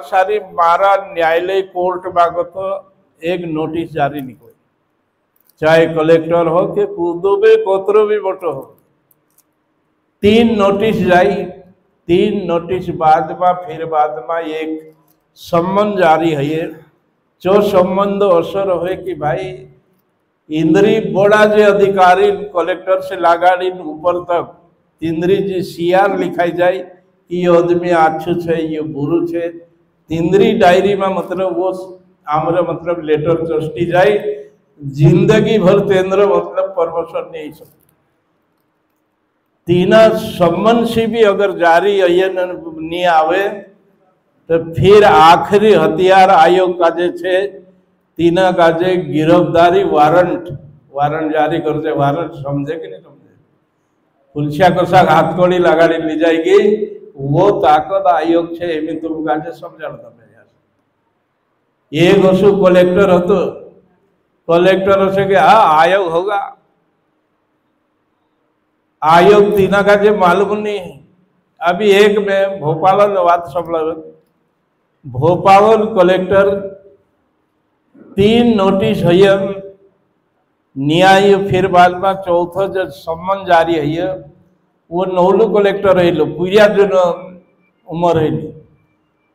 सारी मारा न्यायालय कोर्ट बागत एक नोटिस जारी नहीं हुई, चाहे कलेक्टर हो कि कुदुबे कोतरो भी बोटो हो। 3 नोटिस जाई, 3 नोटिस बाद में फिर बाद में एक सम्मन जारी है। जो संबंध असर हुए कि भाई इंद्री बड़ा जे अधिकारी कलेक्टर से लगाड़ी ऊपर तक इंद्री जी सीआर लिखाई जाए कि ये आदमी आछू है, ये बुरु है। तिंद्री डायरी में मतलब वो आमरे मतलब लेटर चस्टी जाए, जिंदगी भर तेंद्र मतलब प्रमोशन नहीं सकते। तीना सम्मन से भी अगर जारी नहीं आवे तो फिर आखिरी हथियार आयोग का जे छे तीना का जे गिरफ्तारी वारंट जारी करते। वारंट समझे कि नहीं समझे? पुलिसिया कसा हाथकड़ी लगाड़ी ली जाएगी, वो ताकत आयोग छे एम तुम का समझा। एक वसु कलेक्टर हो तो कलेक्टर हो कि हाँ आयोग होगा, आयोग तीना का जे मालूम नहीं है। अभी एक में भोपाल बात सब भोपाल कलेक्टर 3 नोटिस है न्याय, फिर बाद में चौथा जो सम्मन जारी है वो नौलू कलेक्टर है पूरा जो उम्र है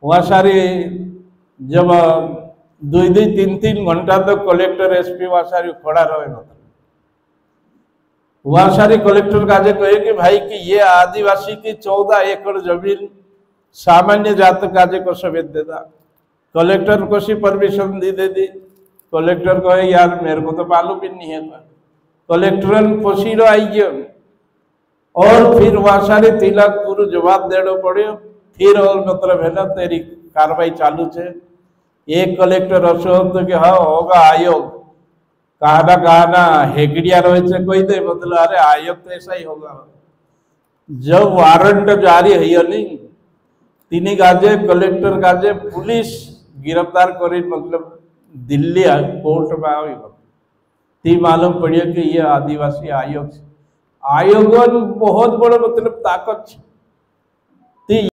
वहाँ सारी जब 2-3 घंटा तक तो कलेक्टर एसपी वहाँ सारी खड़ा रहे। मतलब वहाँ सारी कलेक्टर काजे कहे कि भाई कि ये आदिवासी की 14 एकड़ जमीन सामान्य जात काजे को सवेद देता। कलेक्टर को सी परमिशन दे दी। कलेक्टर कहे यार मेरे को तो मालूम भी नहीं है। कलेक्टर पसीरो आई गयो और फिर वहाँ सारे तिलक पूरा जवाब देना पड़े। फिर और मतलब है ना तेरी कार्रवाई चालू है। एक कलेक्टर असो कि हाँ होगा आयोग, कहा ना हेगड़िया रहे कोई दे मतलब अरे आयोग तो ऐसा ही होगा। जब वारंट जारी है नहीं तीनी गाजे कलेक्टर गाजे पुलिस गिरफ्तार करी मतलब दिल्ली कोर्ट में आई ती मालूम पड़िया कि ये आदिवासी आयोग बहुत बड़ो मतलब ताकत।